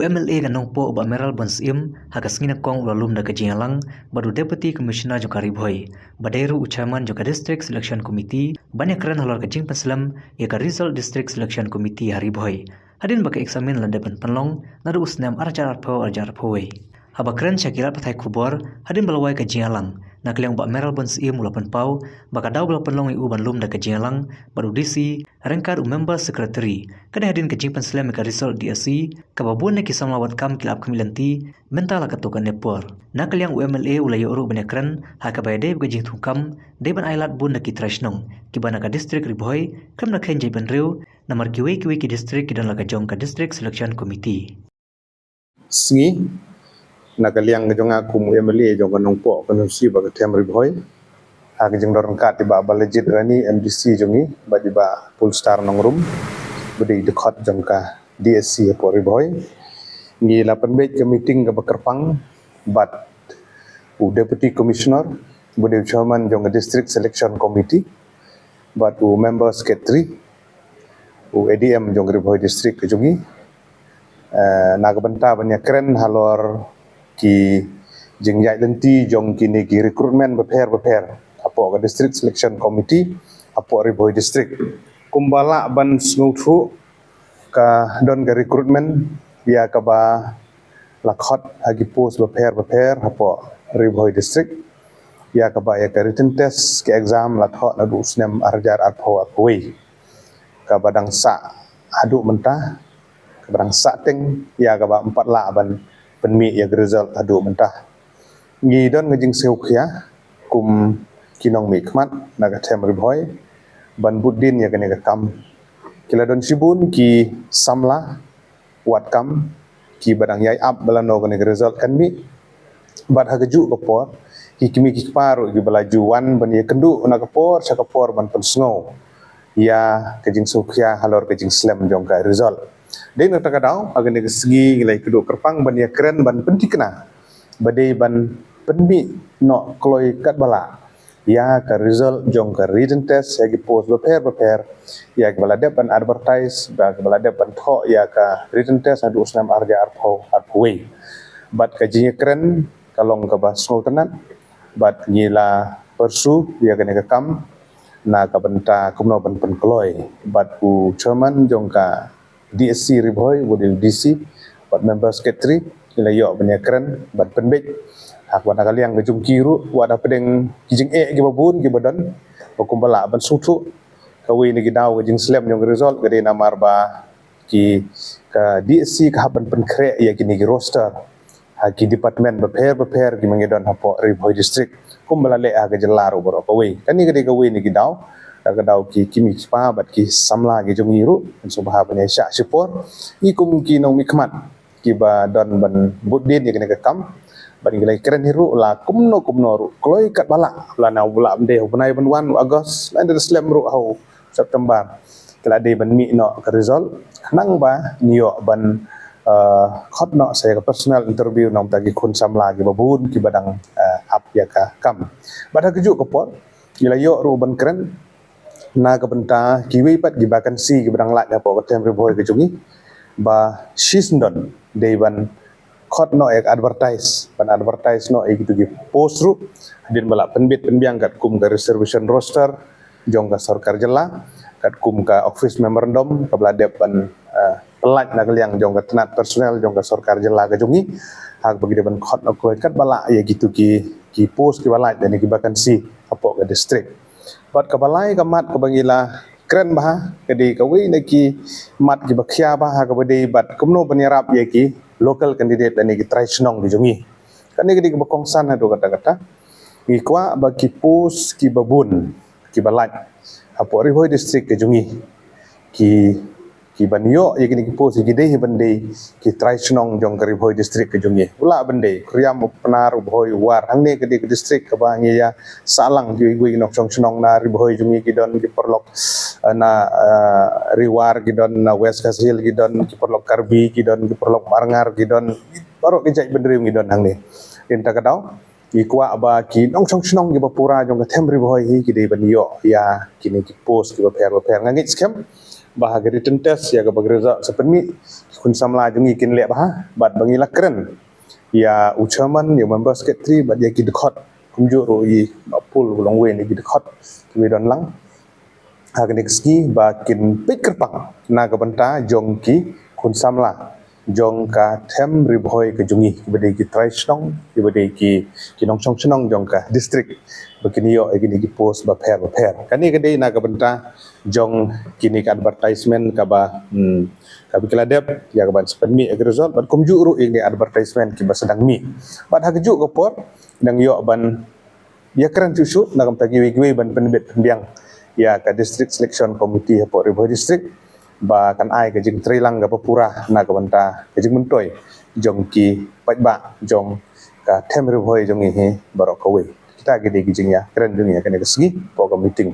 UMLA ganong po ba Meral Bonsim hakas ngina kong ulalum da kajingalang badu Deputy Commissioner joka Ribhoi badairu ucaman joka District Selection Committee banyak keren halor kajing paslam ya ka Result District Selection Committee Haribhoi hadin baka eksamin landaban panlong nadu usnam arjar phoi haba keren syakira pathai kubor hadin balawai kajingalang nakliang ba Meral Bonsim ulapan pau baka daw bala panlong iu banlum da kajingalang badu DC rengkar member secretary kada hadin kajing paslam ka Result DSC kababun na kisam lawat kam kilap kamilanti mental katukan nepor nakliang UMLA ulayo uru banekran hakabay de gajing tungkam de ban ailat bun na kitrashnong kibana ka district Ribhoi kam na khenjay banriu namar kiwe ki district kidan laga jong ka district selection committee singi nakaliang jong aku UMLA jong kanong po kanong si baga tem Ribhoi hak jeng dorong kat tiba balejit rani MDC jongi ba tiba Polestar nongrum budi dekat jong ka DSC po Ribhoi ni 8 bet ke meeting ke Bakerpang bat Deputy Commissioner budi chairman jong District Selection Committee bat member secretary ADM jong Ribhoi district jongi nagabenta banyak keren halor ki jengjai lenti jong kini ki recruitment beper apo ke District Selection Committee apo Ribhoi district kumbala ban snguthu ka don ke recruitment ya ka ba lakhot hagi post beper apo Ribhoi district ya ka ba ya ke written test ke exam lakhot nadu usnem arjar apo akoi ka badang sa adu mentah ka badang sa teng ya ka ba 4 la ban penmi ya result adu mentah ngi don ngajing seukhya kum kinong mi khmat naga them Ribhoi ban buddin ya kene kam kila don sibun ki samla wat kam ki badang yai up balano kene result kan mi bad hagaju kapor ki kimi ki paru ki balaju wan ban ya kendu na kapor sakapor ban pensngo ya kajing seukhya halor kajing slam jong ka result dei nak takadau agane segi ngilai kedu kerpang ban ya keren ban pentikna badai ban penmi no kloi kat bala ya ka result jong ka written test ya ki post beper ya ki bala ban advertise ba ki bala ban tho ya ka written test adu usnam arja arpoi bat ka jinya keren kalong ka basno tenan bat ngila persu ya kene ka kam na ka benta kumno ban penkloi bat ku chairman jong ka DSC Ribhoi budi DC bat member secretary ila yo banyak keren bat penbek hak wana kaliang gejung kiru wada pedeng kijing gi babun gi badan bakumbala ban sutu kawi ni gidaw gejing slam jong result gede namar ba ki ka DSC ka ban penkre ya kini gi roster haki department beper gi mangedon hapo Ribhoi district kumbala le aga jelaru boro kawi kani gede kawi ni gidaw daw ki kimi pa bat ki samla gi jong iru subha bane sya support ni kumki nong mikmat ki ba don ban buddin ya kene kam ban gilai keren hiru la kumno ru kloi kat bala la na bula ande bunai ban 1 Agos la de slam ru hau September kala de ban mi no ke result nang ba nio ban khot no saya ke personal interview nong tagi kun samla gi babun ki badang ap ya ka kam bada keju ke pot gilai yo ru ban keren na ka benta kiwi pat gi vacancy gi badang la ya po tem Ribhoi ke jungi ba shisndon de ban khot no ek advertise no ek gitu gi post ru din bala penbit penbiang kat kum ka reservation roster jong ka sarkar jela kat kum ka office memorandum ka bala ban pelat na kaliang jong ka tenat personel jong ka sarkar jela ka jungi hak bagi ban khot no ko kat bala ya gitu ki post ki bala dan ki vacancy apo ka district bat kabalai kamat kabangila keren bah kedi kawi neki mat ki bakhya bah ka bade bat kumno banyarap ye ki local candidate dan ki traisnong di jungi kani kedi bakongsan adu kata-kata ki kwa bagi pos ki babun ki balat apo Ribhoi district ke jungi ki banyo ye ki pos ki dei bande ki traisnong jong ka Ribhoi district ke jungi ula bande kriam penar Ribhoi war hangne kedi ke district ka bangi ya salang gi nok chong na Ribhoi jungi ki don ki perlok na riwar ki don na West Kasil ki don ki perlok Karbi ki don ki perlok Marangar ki don baru ki jai bendrim ki don hangne inta kadau ki kwa ba ki nong chong gi bapura jong ka them Ribhoi ki dei banyo ya kini ki post ki baper ngangit scam bahagia written test ya ke bagi result seperti kun samla jungi kin lek bah bat bangi lakren ya ucaman ya member secretary bat ya ki dekot kumju ro yi pul long we ni ki dekot ki don lang hagnik ski ba kin pik kerpang na ka banta jong ki kun samla jong ka them ribhoi ke jungi bade ki traisnong bade ki nong chong chnong jong ka district begini yo egini ki post ba pher kani ke dei na ka banta jong kini ka advertisement ka ba ka bikiladep ya ka ban sepenmi eg result ban kumju ru ini advertisement ki ba sedang mi ban hagju ko por dang yo ban ya keren cusu na kam tagi wi ban penbit penbiang ya ka district selection committee po ribhoi district ba kan ai ke jing trilang ga papura na ka banta ke jing mentoi jong ki pajba jong ka them ribhoi jong hi barok kawe kita gede gi jing ya keren dunia kan ke segi po ka meeting